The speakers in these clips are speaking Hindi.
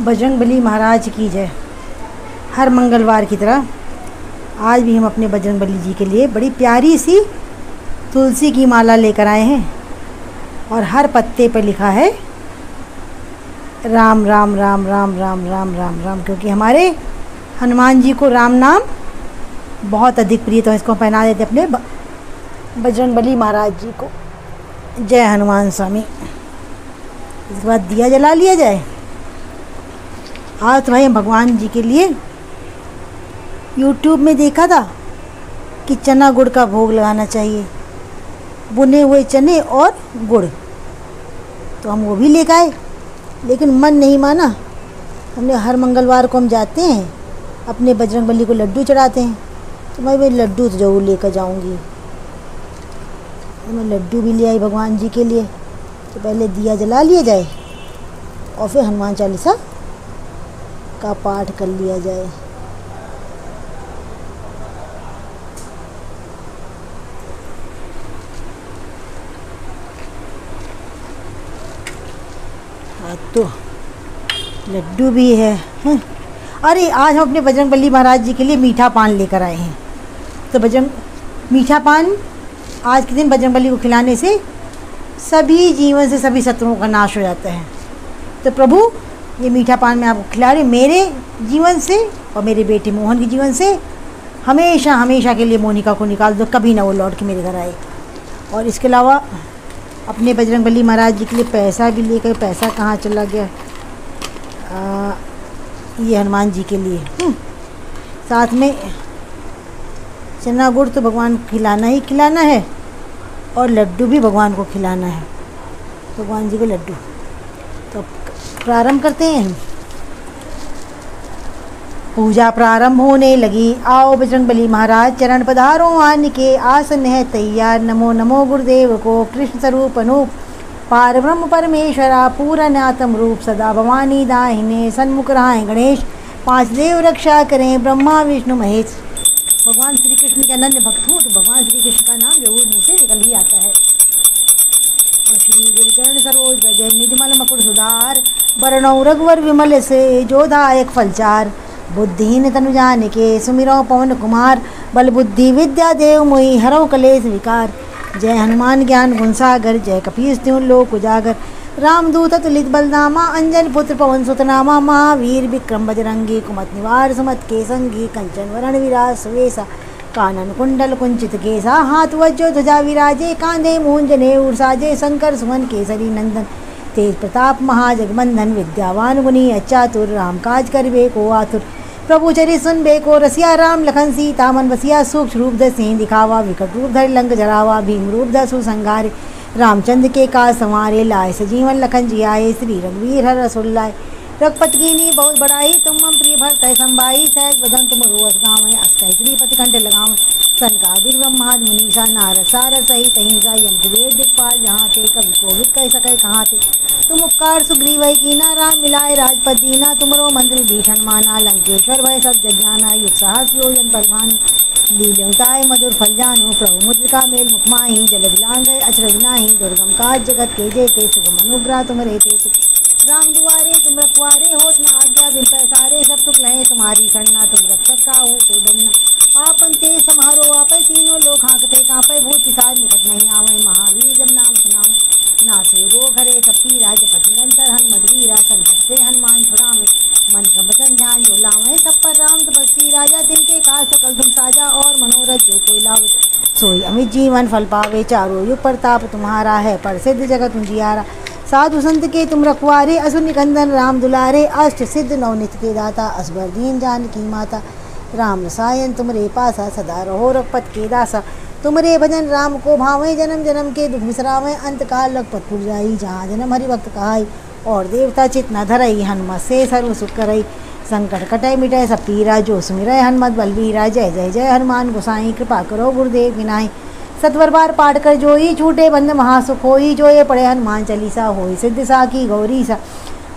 बजरंगबली महाराज की जय। हर मंगलवार की तरह आज भी हम अपने बजरंगबली जी के लिए बड़ी प्यारी सी तुलसी की माला लेकर आए हैं और हर पत्ते पर लिखा है राम राम राम राम राम राम राम राम, क्योंकि हमारे हनुमान जी को राम नाम बहुत अधिक प्रिय। तो इसको पहना देते अपने बजरंगबली महाराज जी को। जय हनुमान स्वामी। इसके बाद दिया जला लिया जाए। आज तो भाई भगवान जी के लिए YouTube में देखा था कि चना गुड़ का भोग लगाना चाहिए, बुने हुए चने और गुड़, तो हम वो भी लेकर आए, लेकिन मन नहीं माना। हमने हर मंगलवार को हम जाते हैं अपने बजरंगबली को लड्डू चढ़ाते हैं, तो मैं लड्डू तो ज़रूर लेकर जाऊंगी। मैं लड्डू भी ले आई भगवान जी के लिए। तो पहले दिया जला लिया जाए और फिर हनुमान चालीसा का पाठ कर लिया जाए। हाँ, तो लड्डू भी है। अरे आज हम अपने बजरंगबली महाराज जी के लिए मीठा पान लेकर आए हैं। तो मीठा पान आज के दिन बजरंगबली को खिलाने से सभी जीवन से सभी शत्रुओं का नाश हो जाता है। तो प्रभु ये मीठा पान मैं आपको खिला रही, मेरे जीवन से और मेरे बेटे मोहन के जीवन से हमेशा हमेशा के लिए मोनिका को निकाल दो, कभी ना वो लौट के मेरे घर आए। और इसके अलावा अपने बजरंगबली महाराज जी के लिए पैसा भी लेकर, पैसा कहाँ चला गया, ये हनुमान जी के लिए। साथ में चना गुड़ तो भगवान को खिलाना ही खिलाना है और लड्डू भी भगवान को खिलाना है, भगवान जी के लड्डू। तो प्रारंभ करते हैं। पूजा प्रारंभ होने लगी। आओ बजरंगबली महाराज चरण पधारो, आने के आसन है तैयार। नमो नमो गुरुदेव को, कृष्ण स्वरूप अनूप पार ब्रह्म परमेश्वरा, पूर्ण आत्म रूप सदा भवानी दाहिने सन्मुख रहाएं गणेश। पांच देव रक्षा करें ब्रह्मा विष्णु महेश। भगवान श्री कृष्ण के अनन्य भक्त हूँ तो भगवान श्री कृष्ण का नाम जरूर मुँह से निकल ही आता है। और श्री गुरुचरण सरोज रज निजमल मुकुट सुधार, वरणौ रघुवर विमल से जोधायक फलचार। बुद्धिहीन तनु जानिके सुमिरौ पवन कुमार, बल बुद्धि विद्या देव मोहि हरौ कलेश विकार। जय हनुमान ज्ञान गुण सागर, जय कपीस तिहुँ लोक उजागर। रामदूत तुलित बलनामा, अंजन पुत्र पवन सुत नामा। महावीर विक्रम बजरंगी, कुमत निवार सुमत के संगी। कंचन वरण विराज सुवेशा, कानन कुंडल कुंचित केसा। हाथ वज्र ध्वजा विराजे, कांधे मूंज नेऊर साजे। शंकर सुमन केसरी नंदन, तेज प्रताप महाजगबंधन। विद्यावान गुणी अचातुर, राम काज करबे को आतुर। प्रभु चरित सुनबे को रसिया, राम लखन सीता मन बसिया। सूक्ष्म रूप धर सिंह दिखावा, विकट रूप धर लंक जरावा। भीम रूप धर सुसंहारे, रामचंद्र के काज संवारे। लाए सजीवन लखन जियाए, श्री रघुवीर हर रसुल लाए। रघुपत कीन्ही बहुत बड़ाई, तुम मम प्रिय भरत संभाई। सहज बदन तुम रोअस गावै, अस कहि श्रीपति कंठ लगावै। सनकादिक ब्रह्मादि मुनीसा, नारद सारद सहित अहिंसा। यम कुबेर दिक्पाल जहाँ ते, कवि कोविद कह सकै कहाँ ते। तुम उपकार सुग्रीव कीना, राम मिलाए राजपद दीना। तुमरो मंत्र भीषण माना, लंकेश्वर भय सब जग जाना। युग सहस योजन परमानु, लील्योताय मधुर फल जानु। प्रभु मुद्रिका मेल मुख माहि, जल दिलांग अचरज नाही। दुर्गम काज जगत के जेते, सुगम अनुग्रह तुम रहते। राम दुआरे तुम रखवारे, होत न आज्ञा बिन पैसारे। सब सुख लहे तुम्हारी शरणा, तुम रक्षक काहू को डरना। आपन ते समारो आपै, तीनों लोक हाँकते कांपै। भूत पिशाच निकट नहीं आवै, महावीर जब नाम सुनावै। नासे रोग हरे सब पीरा, जपत निरंतर हनुमत वीरा। संकट से हनुमान छुड़ावे, मन क्रम वचन ध्यान जो लावे। सब पर राम तपस्वी राजा, तिनके काज सकल तुम साजा। और मनोरथ जो कोई लावे, सोई अमित जीवन फल पावे। चारों युग प्रताप तुम्हारा है, प्रसिद्ध जगत उजियारा। साधु संत के तुम रखवारे, असुर निकंदन राम दुलारे। अष्ट सिद्ध नवनित के दाता, असबर दीन जानकी माता। राम रसायन तुमरे पासा, सदा रहो रघुपत के दासा। तुमरे भजन राम को भावें, जन्म जन्म के दुख बिसरावें। अंत काल रघुपत पुर जाई, जहाँ जन्म हरि भक्त कहाई। और देवता चित न धरई, हनुमत से सर्व सुख करई। संकट कटै मिटै सब पीरा, जो सुमिरै हनुमत बलबीरा। जय जय जय हनुमान गोसाई, कृपा करो गुरुदेव की नाई। सत्वर बार पाठ कर जोई, छूटे बंद महासुख होई। जो ये पढ़े हनुमान चालीसा, होई सिद्ध साखी गौरी सा।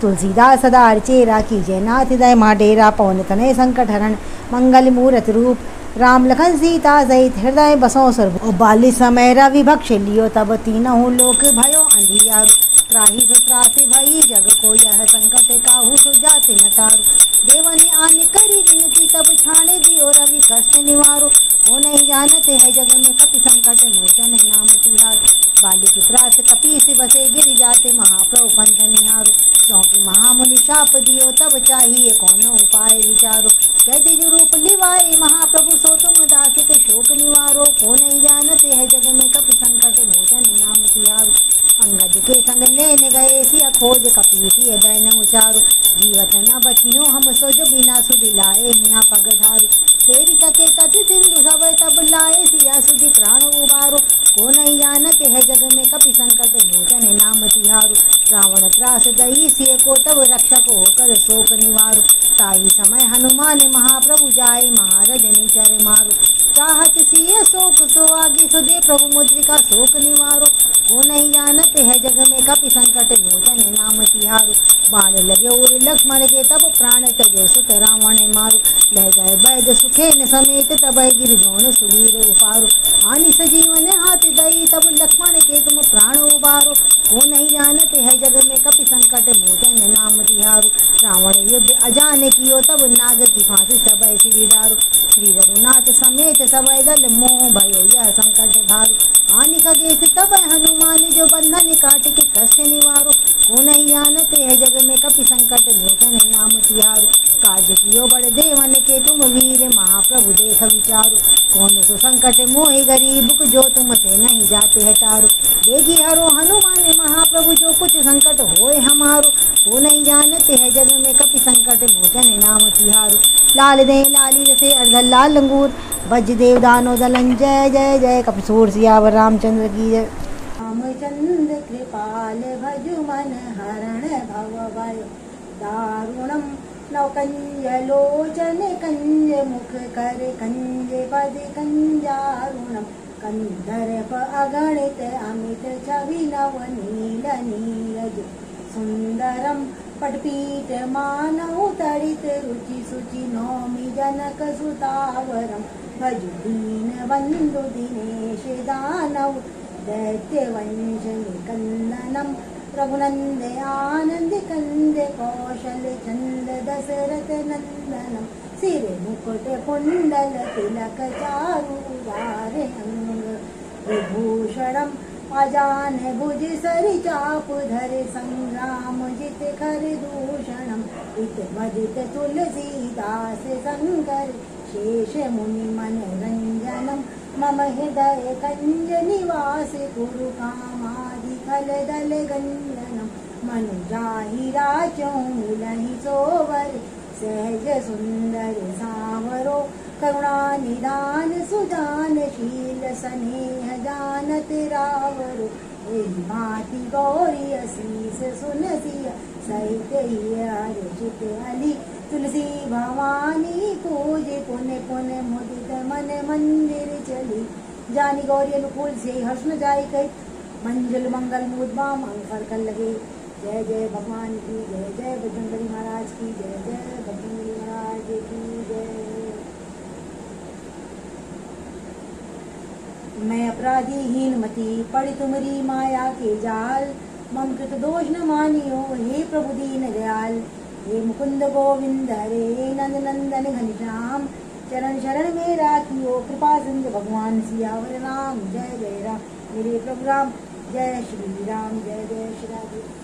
तुलसीदास सदा अर्चेरा, कीजय नाथ हृदय माँ डेरा। पवन तनय संकट हरण, मंगल मूरत रूप। राम लखन सीता सहित हृदय बसों सर्व। बाल्य समय रवि भक्ष लियो, तब तीनों लोक भयो अंधियारु। त्राही सो त्रासी भई जग को यह संकट काहू सो जाते न तारू। देवने आने करी विनती तब छाणे दियो रवि कष्ट निवारो। वो नहीं जानते है जग में कपि संकट मोचन नाम तिहार। बाली की त्रास कपि से बसे गिर जाते महाप्रभु पंथ निहारो। क्योंकि महामुनि शाप दियो तब चाहिए कौन उपाय विचारो। कहते जो रूप लिवाए महाप्रभु सो तुम दास के शोक निवारो। को नहीं जानते है जग में कपि संकट मोचन नाम तिहारो। अंगद के संग लेने गए सिया खोज कपि सिय बैन उचारो। जीवत न बचियो हम सोज बिना सुधि लाए हिया पग धारू। फेरी तके तट सिंधु सब तब लाए सिया सुधि प्राण उबारो। को नहीं जानते है जग में कपि संकट मोचन नाम तिहारू। रावण त्रास दई सिय को तब रक्षक होकर शोक निवारो। ताई समय हनुमान महाप्रभु जाए महारजनी चर मारो। चाहत सिय शोक सो आगे सो दे प्रभु मुद्रिका शोक निवारो। वो नहीं जानते है जग में कपि संकट मोचन नाम तिहारू। बाण लगे और लक्ष्मण के तब प्राण तजो सुत रावण मारो। लह गए वैद सुखेन समेत तब गिर द्रोण सुवीर उपारो। हानि सजीवन हाथ दई तब लक्ष्मण के तुम प्राण उबारो। वो नहीं जानते है जग में कपि संकट मोचन नाम तिहारू। रावण युद्ध अजाने कियो तब नाग की फांसी सब श्री डारो। श्री रघुनाथ समेत सब दल मोह भयो यह संकट भारू। हानि खगेश तब हनुमान जो बंधन काट के कष्ट निवारो। को नहीं जानते है जग में कपि संकट मोचन नाम तिहारू। काज कियो बड़ देवन के तुम वीर महाप्रभु देख विचारो। कौन सो संकट मोहि गरीब जो तुमसे नहीं जाते है टारो। देगी हरो हनुमान महाप्रभु जो कुछ संकट होए हमारो। वो नहीं जानते है जग में कपि संकट मोचन नाम तिहारू। लाल दे लाली रसे अर्धल लाल लंगूर वज देव दानो दलन जय जय जय। कपसूर सियावर रामचंद्र की जय। रामचंद्र कृपाल भजु मन हरण भव भय दारुणम। नव कंज लोचन कंज मुख कर कंज पद कंजारुणम। कंदर्प अगणित अमित छवि नव नील नीरज सुंदरम। पटपीठ मानव तड़ित रुचि सुचि नौमि जनक सुतावरम। भजु दीन बंधु दिनेश दानव दैत्य वंश निकंदनम। रघुनंद आनंद कंद कौशल चंद दशरथ नंदनम। सिर मुकुट कुंडल तिलक चारु वार अंग विभूषणम। अजान भुज सरि चाप धर संग्राम जित कर दूषणम। इत मदित तुलसीदास संकर शेष मुनि मनोरंजनम। मम हृदय कंज निवास कुरु कामादि फल दल गंजनम। मनु जाहि राचो मिलहि सोवर सहज सुंदर सांवरो। करुणा निदान सुजान शील स्नेह जानत रावरो। एहि भांति गौरी असीस सुनसिय सहित अर्चित अली। तुलसी भवानी पूज पुन पुन मुदित मन मंदिर चली। जानी गौरी अनुकूल से हर्ष न जाय कही। मंजुल मंगल मुद्मा मंगल कर लगे। जय जय भगवान की जय जय। बजरंगबली महाराज की जय जय। बजरंगबली महाराज की जय। मैं अपराधी हीन मती पड़ी तुमरी माया के जाल। मम कृत दोष न मानियो हे प्रभु दीन दयाल। हे मुकुंद गोविंद हरे नंद नंदन घनश्याम। चरण शरण में राखियो कृपा सिंधु भगवान सियावर राम। जय जय राम मेरे प्रभु राम। जय श्री राम जय जय श्री राम।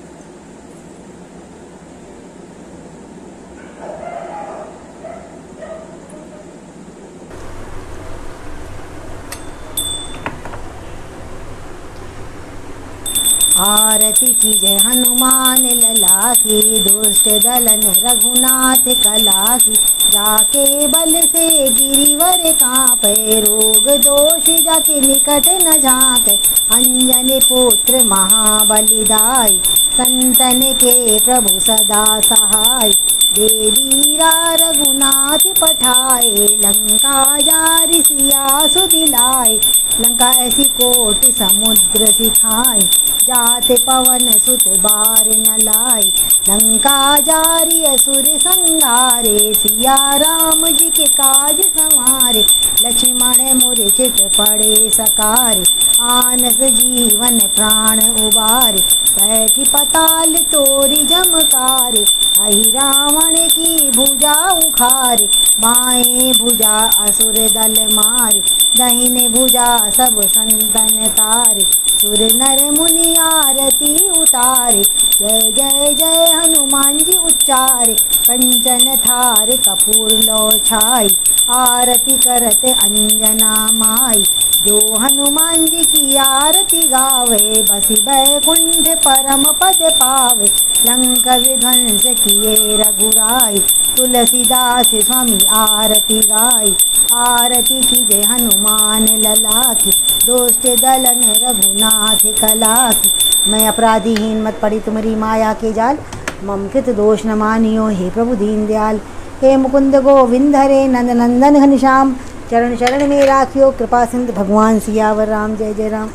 आरती की जय हनुमान लला की। दुष्ट दलन रघुनाथ कला की। जाके बल से गिरिवर कांपे। रोग दोष जाके निकट न झांके। अंजनी पुत्र महाबलिदाई। संतन के प्रभु सदा सहाय। देवीरा रघुनाथ पठाए। लंका जारि सिया सुदिलाए। लंका ऐसी कोटि समुद्र सिखाए। जाते पवन सुत बार न लाई। लंका जारी असुर संगारे। सिया राम जी के काज संवारे। लक्ष्मण मूर्छित पड़े सकारे। आनस जीवन प्राण उबारे, बैठी पताल तोरी जमकारे, अहि रावण की भुजा उखारे, बाएं भुजा असुर दल मारे, दाहिने भुजा सब संतन तारे, सुर नर मुनि आरती उतारे, जय जय जय हनुमान जी उच्चारे, कंचन थार कपूर लो छाई, आरती करते अंजना माई, जो हनुमान जी की आरती गावे, बसी बैकुंठ परम पद पावे, लंक विध्वंस किए रघुराई, तुलसीदास स्वामी आरती गाई, आरती कीजे हनुमान लला की, दोष्ट दलन रघुनाथ कला की, मैं अपराधीहीन मत पड़ी तुम्हारी माया के जाल, मम कृत दोष न मानियो हे प्रभु दीन दयाल, हे मुकुंद गोविंद हरे नंद नंदन घनश्याम, चरण शरण में राखियो कृपा सिंधु भगवान सियावर राम, जय जय राम।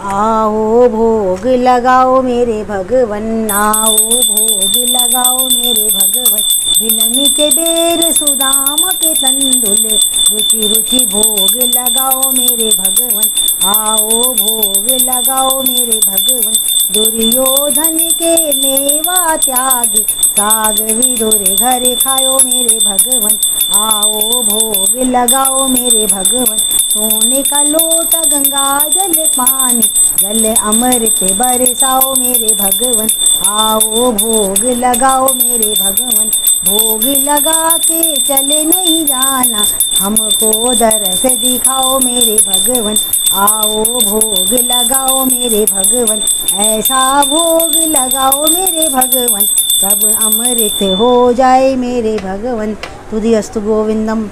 आओ भोग लगाओ मेरे भगवन, आओ भोग लगाओ मेरे भगवन, बिलन के बेर सुदाम के तंदुल, रुचि रुचि भोग लगाओ मेरे भगवन, आओ भोग लगाओ मेरे भगवन, दुर्योधन के मेवा त्यागी, साग विदुर घर खाओ मेरे भगवन, आओ भोग लगाओ मेरे भगवन, सोने का लोटा गंगा जल पानी, जल अमृत बरसाओ मेरे भगवन, आओ भोग लगाओ मेरे भगवन, भोग लगा के चले नहीं जाना, हमको दरस दिखाओ मेरे भगवन, आओ भोग लगाओ मेरे भगवन, ऐसा भोग लगाओ मेरे भगवन, सब अमृत हो जाए मेरे भगवन, तुदियस्तु गोविंदम।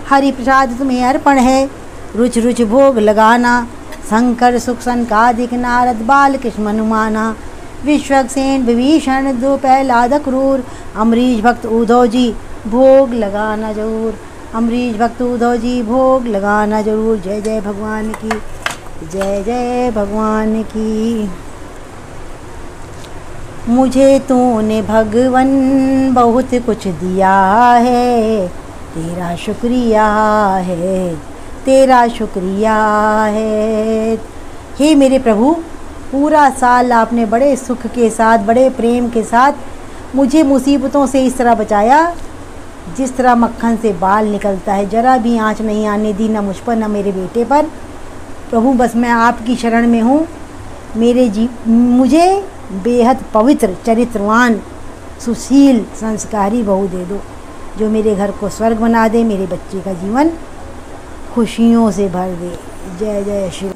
हरि प्रसाद तुम्हें अर्पण है, रुचि रुचि भोग लगाना, शंकर सुख संकादिक नारद बाल कृष्ण हनुमाना, विश्वक्सेन विभीषण दो प्रहलाद क्रूर, अमरीश भक्त उद्धव जी भोग लगाना जरूर, अमरीश भक्त उद्धव जी भोग लगाना जरूर। जय जय भगवान की, जय जय भगवान की। मुझे तूने भगवन बहुत कुछ दिया है, तेरा शुक्रिया है, तेरा शुक्रिया है। हे मेरे प्रभु, पूरा साल आपने बड़े सुख के साथ, बड़े प्रेम के साथ मुझे मुसीबतों से इस तरह बचाया जिस तरह मक्खन से बाल निकलता है, जरा भी आँच नहीं आने दी, न मुझ पर न मेरे बेटे पर। प्रभु बस मैं आपकी शरण में हूँ, मुझे बेहद पवित्र चरित्रवान सुशील संस्कारी बहू दे दो, जो मेरे घर को स्वर्ग बना दे, मेरे बच्चे का जीवन खुशियों से भर दे। जय जय श्री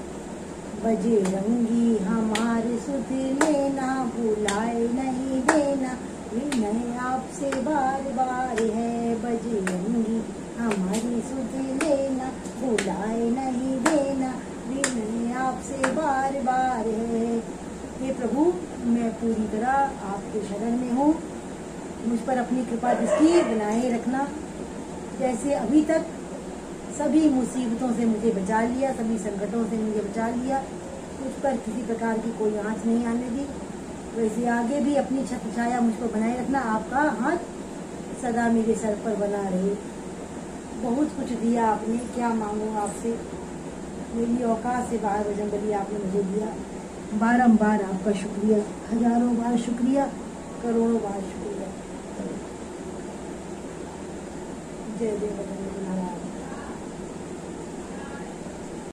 बजरंगी हमारे सुध लेना, बुलाए नहीं देना, विनय आपसे बार बार है। बजरंगी हमारी सुध लेना, बुलाए नहीं देना, विनय आपसे बार बार है। हे प्रभु, मैं पूरी तरह आपके शरण में हूँ, मुझ पर अपनी कृपा दृष्टि बनाए रखना। जैसे अभी तक सभी मुसीबतों से मुझे बचा लिया, सभी संकटों से मुझे बचा लिया, मुझ पर किसी प्रकार की कोई आँच नहीं आने दी, वैसे आगे भी अपनी छत्र छाया मुझ पर बनाए रखना। आपका हाथ सदा मेरे सर पर बना रहे। बहुत कुछ दिया आपने, क्या मांगूँ आपसे, मेरी औकात से बाहर बजरंगबली आपने मुझे दिया। बारंबार आपका शुक्रिया, हजारों बार शुक्रिया, करोड़ों बार शुक्रिया। जय जय बजरंगबली।